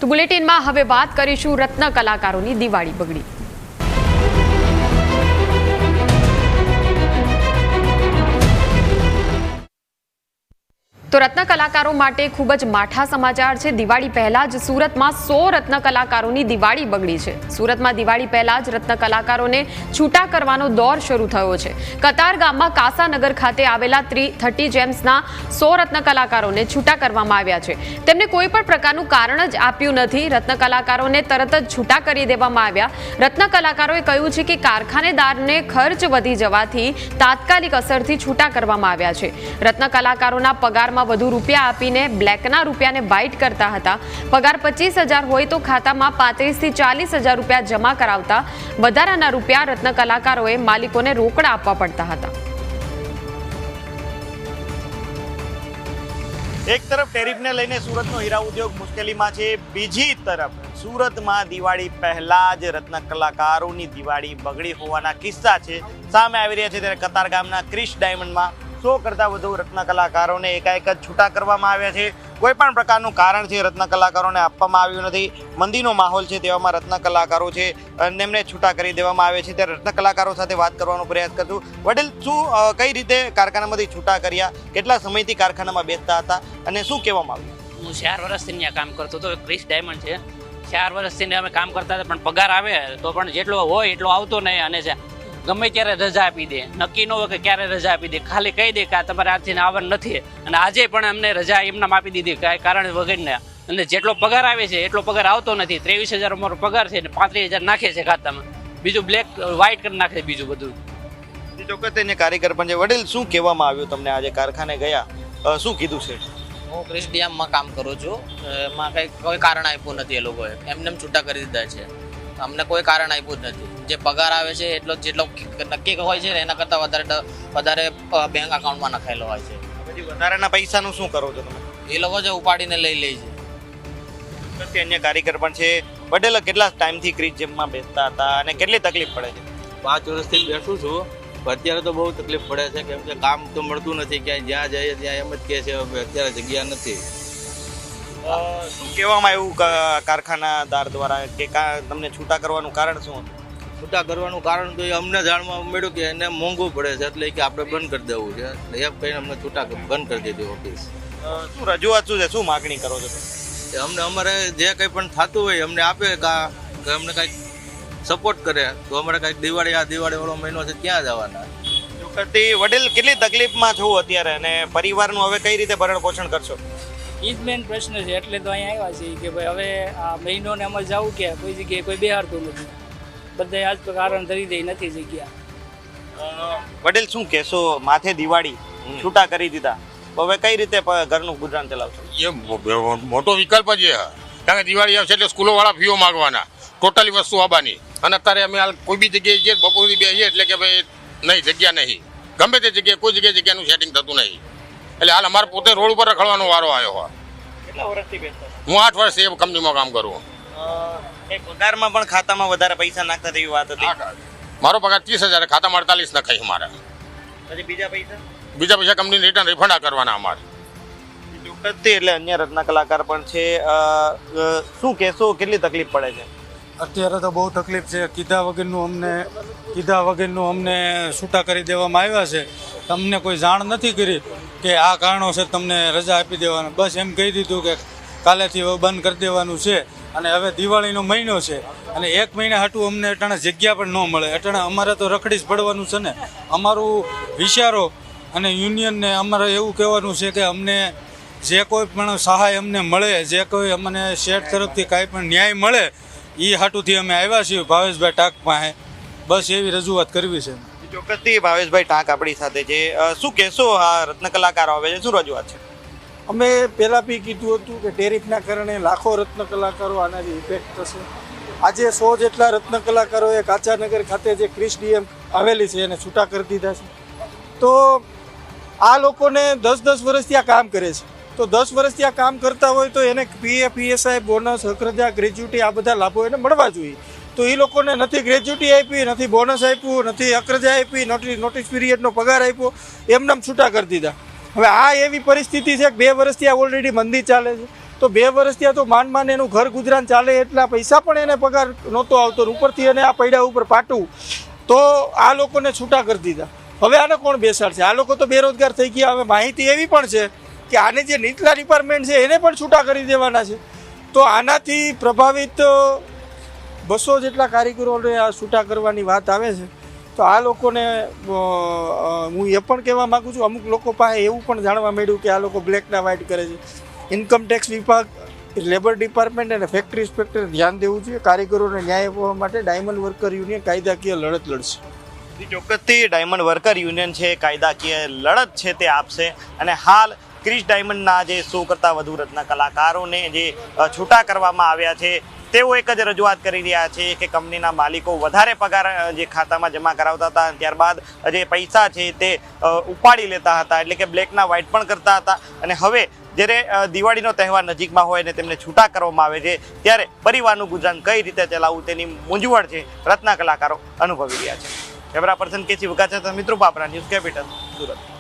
તો બુલેટિનમાં હવે વાત કરીશું રત્ન કલાકારોની દિવાળી બગડી। તો રત્ન કલાકારો માટે ખૂબ જ માઠા સમાચાર છે। દિવાળી પહેલા જ સુરતમાં 100 રત્ન કલાકારોની દિવાળી બગડી છે। સુરતમાં દિવાળી પહેલા જ રત્ન કલાકારોને છૂટા કરવાનો દોર શરૂ થયો છે। કતાર ગામમાં કાસાનગર ખાતે આવેલા 30 જેમ્સના 100 રત્ન કલાકારોને છૂટા કરવામાં આવ્યા છે। તેમને કોઈ પણ પ્રકારનું કારણ જ આપ્યું નથી। રત્ન કલાકારોને તરત જ છૂટા કરી દેવામાં આવ્યા। રત્ન કલાકારોએ કહ્યું છે કે કારખાનેદારને ખર્ચ વધી જવાથી તાત્કાલિક અસરથી છૂટા કરવામાં આવ્યા છે। રત્ન કલાકારોના પગારમાં વધુ રૂપિયા આપીને બ્લેકના રૂપિયાને વ્હાઇટ કરતા હતા। પગાર 25,000 હોય તો ખાતામાં 35,000 થી 40,000 રૂપિયા જમા કરાવતા। વધારાના રૂપિયા રત્ન કલાકારોએ માલિકોને રોકડા આપવા પડતા હતા। એક તરફ ટેરિફને લઈને સુરતનો હીરા ઉદ્યોગ મુશ્કેલીમાં છે, બીજી તરફ સુરતમાં દિવાળી પહેલા જ રત્ન કલાકારોની દિવાળી બગડી હોવાના કિસ્સા છે સામે આવી રહ્યા છે। ત્યારે કતાર ગામના ક્રિશ ડાયમંડમાં 100 કરતાં વધુ રત્ન કલાકારોને એકાએક જ છૂટા કરવામાં આવ્યા છે। કોઈ પણ પ્રકારનું કારણ છે રત્ન કલાકારોને આપવામાં આવ્યું નથી। મંદીનો માહોલ છે, તેવામાં રત્ન કલાકારો છે એમને છૂટા કરી દેવામાં આવે છે। ત્યારે રત્ન કલાકારો સાથે વાત કરવાનો પ્રયાસ કરશું। વડીલ, શું કઈ રીતે કારખાનામાંથી છૂટા કર્યા, કેટલા સમયથી કારખાનામાં બેસતા હતા અને શું કહેવામાં આવ્યું? હું 4 વર્ષથી ત્યાં કામ કરતો હતો। ક્રિશ ડાયમંડ છે, 4 વર્ષથી અમે કામ કરતા હતા, પણ પગાર આવે તો પણ જેટલો હોય એટલો આવતો નહીં। અને ગમે ત્યારે રજા આપી દે, નક્કી ન હોય કે ક્યારે રજા આપી દે, ખાલી કહી દે કે તમારે આજથી આવવાનું નથી। અને આજે પણ અમને રજા એમને આપી દીધી કાંઈ કારણ વગરને। અને જેટલો પગાર આવે છે એટલો પગાર આવતો નથી। 23,000 અમારો પગાર છે ને 35,000 નાખે છે ખાતામાં, બીજું બ્લેક વ્હાઇટ કરી નાખે બીજું બધું। ચોક્કસ એને કારીગર પણ છે। વડીલ, શું કહેવામાં આવ્યું તમને? આજે કારખાને ગયા, શું કીધું છે? હું ક્રિશ ડીએમમાં કામ કરું છું। એમાં કોઈ કારણ આપ્યું નથી, એ લોકોએ એમને છૂટા કરી દીધા છે। અમને કોઈ કારણ આપ્યું જ નથી। જે પગાર આવે છે એટલો જેટલો નક્કી હોય છે એના કરતાં વધારે બેંક અકાઉન્ટમાં નખાયેલો હોય છે। પછી વધારાના પૈસાનું શું કરો છો તમે? એ લોકો જે ઉપાડીને લઈ લે છે। અન્ય કારીગર પણ છે। વડીલ, કેટલા ટાઈમથી ક્રિશ જેમમાં બેસતા હતા અને કેટલી તકલીફ પડે છે? 5 વર્ષથી બેસું છું, પણ અત્યારે તો બહુ તકલીફ પડે છે, કેમ કે કામ તો મળતું નથી। ક્યાંય જ્યાં જઈએ ત્યાં એમ જ કહે છે અત્યારે જગ્યા નથી। શું કહેવામાં આવ્યું કારખાનાદાર દ્વારા કે તમને છૂટા કરવાનું કારણ શું હતું? છૂટા કરવાનું કારણ તો અમને જાણવા મળ્યું કે એને મોંઘું પડે છે, એટલે કે આપણે બંધ કરી દેવું છે। એટલે એમ કહીને અમને છૂટા બંધ કરી દીધી ઓફિસ। શું રજૂઆત શું છે, શું માગણી કરો છો? અમને અમારે જે કંઈ પણ થતું હોય અમને આપે, કે અમને કંઈક સપોર્ટ કરે તો અમારે કંઈક દિવાળી વાળો મહિનો છે ત્યાં જવાના। ચોક્કસથી વડીલ, કેટલી તકલીફમાં છો અત્યારે અને પરિવારનું હવે કઈ રીતે ભરણ પોષણ કરશો? એ જ મેઇન પ્રશ્ન છે, એટલે તો અહીંયા આવ્યા છીએ કે ભાઈ હવે આ મહિનોને અમારે જવું કે કોઈ જગ્યાએ કોઈ બેહારતું નથી, બધા આજ કારણ ધરી દઈ નથી જગ્યા। વડીલ, શું કહેશો? માથે દિવાળી છૂટા કરી દીધા, હવે કઈ રીતે ઘરનું ગુજરાન ચલાવશો? એ મોટો વિકલ્પ જ છે, કારણ કે દિવાળી આવશે એટલે સ્કૂલો વાળા ફીઓ માંગવાના, ટોટલી વસ્તુ આવવાની। અને અત્યારે અમે કોઈ બી જગ્યાએ જઈએ બપોરથી બેસીએ એટલે કે ભાઈ નહીં, જગ્યા નહીં, ગમે તે જગ્યાએ કોઈ જગ્યાનું સેટિંગ થતું નહીં। એટલે હાલ અમારે પોતે રોડ ઉપર રખડવાનો વારો આવ્યો હોય। કેટલા વર્ષથી બેસતા? હું 8 વર્ષથી એ કંપનીમાં કામ કરું। પગારમાં પણ ખાતામાં વધારે પૈસા નાખતા તેવી વાત હતી। મારો પગાર 30,000, ખાતામાં 48 નખાય મારે। પછી બીજા પૈસા કંપનીને રિટર્ન રિફંડ કરવાના અમારે। ચોક્કસથી એટલે અન્ય રત્ન કલાકાર પણ છે। શું કહેશો, કેટલી તકલીફ પડે છે? અત્યારે તો બહુ તકલીફ છે। કીધા વગરનું અમને છૂટા કરી દેવામાં આવ્યા છે। તમને કોઈ જાણ નથી કરી કે આ કારણોસર તમને રજા આપી દેવાના, બસ એમ કહી દીધું કે કાલેથી બંધ કરી દેવાનું છે। અને હવે દિવાળીનો મહિનો છે અને 1 મહિના હાટું અમને અટાણે જગ્યા પણ ન મળે। અટાણે અમારે તો રખડી જ પડવાનું છે ને। અમારું વિચારો અને યુનિયનને અમારે એવું કહેવાનું છે કે અમને જે કોઈ પણ સહાય અમને મળે, જે કોઈ અમને શેઠ તરફથી કાંઈ પણ ન્યાય મળે, એ હાટુથી અમે આવ્યા છીએ ભાવેશભાઈ ટાંક પાસે। બસ એવી રજૂઆત કરવી છે। ચોક્કસથી ભાવેશભાઈ ટાંક આપણી સાથે છે। શું કહેશો, આ રત્ન કલાકારો આવે છે, શું રજૂઆત છે? અમે પહેલાં બી કીધું હતું કે ટેરિફના કારણે લાખો રત્ન કલાકારો આનાથી ઇફેક્ટ થશે। આજે 100 જેટલા રત્ન કલાકારોએ કાચાનગર ખાતે જે ક્રિશ ડીએમ આવેલી છે એને છૂટા કરી દીધા છે। તો આ લોકોને 10-10 વર્ષથી આ કામ કરે છે, તો 10 વર્ષથી આ કામ કરતા હોય તો એને પીએફ, ઈએસઆઈ, બોનસ, અખરજા, ગ્રેજ્યુટી આ બધા લાભો એને મળવા જોઈએ। તો એ લોકોને નથી ગ્રેજ્યુટી આપી, નથી બોનસ આપ્યું, નથી અખરજા આપી, નોટિસ પીરિયડનો પગાર આપ્યો, એમને છૂટા કરી દીધા। હવે આ એવી પરિસ્થિતિ છે કે 2 વર્ષથી આ ઓલરેડી મંદી ચાલે છે। તો 2 વર્ષ ત્યાં તો માંડ એનું ઘર ગુજરાન ચાલે એટલા પૈસા પણ એને પગાર નહોતો આવતો, ઉપરથી એને આ પૈડા ઉપર પાટવું, તો આ લોકોને છૂટા કરી દીધા. હવે આને કોણ બેસાડશે? આ લોકો તો બેરોજગાર થઈ ગયા. હવે માહિતી એવી પણ છે કે આને જે નીચલા ડિપાર્ટમેન્ટ છે એને પણ છૂટા કરી દેવાના છે. તો આનાથી પ્રભાવિત 200 જેટલા કારીગરોને આ છૂટા કરવાની વાત આવે છે. તો આ લોકોને હું એ પણ કહેવા માગું છું, અમુક લોકો પાસે એવું પણ જાણવા મળ્યું કે આ લોકો બ્લેકના વ્હાઇટ કરે છે. ઇન્કમટેક્સ વિભાગ, લેબર ડિપાર્ટમેન્ટ અને ફેક્ટરી ઇન્સ્પેક્ટરે ધ્યાન દેવું જોઈએ. કારીગરોને ન્યાય આપવા માટે ડાયમંડ વર્કર યુનિયન કાયદાકીય લડત લડશે. ચોક્કસથી ડાયમંડ વર્કર યુનિયન છે કાયદાકીય લડત છે તે આપશે. અને હાલ ક્રિશ ડાયમંડના જે 100 કરતાં વધુ રત્ન કલાકારોને જે છૂટા કરવામાં આવ્યા છે, તેઓ એક જ રજૂઆત કરી રહ્યા છે કે કંપનીના માલિકો વધારે પગાર જે ખાતામાં જમા કરાવતા હતા, ત્યારબાદ જે પૈસા છે તે ઉપાડી લેતા હતા, એટલે કે બ્લેકના વ્હાઇટ પણ કરતા હતા. અને હવે જ્યારે દિવાળીનો તહેવાર નજીકમાં હોય અને તેમને છૂટા કરવામાં આવે છે, ત્યારે પરિવારનું ગુજરાન કઈ રીતે ચલાવવું તેની મૂંઝવણ છે રત્ન કલાકારો અનુભવી રહ્યા છે. કેમેરા પર્સન કેસી વઘાસિયા સાથે મિત્રો બાપરા, ન્યૂઝ કેપિટલ, સુરત.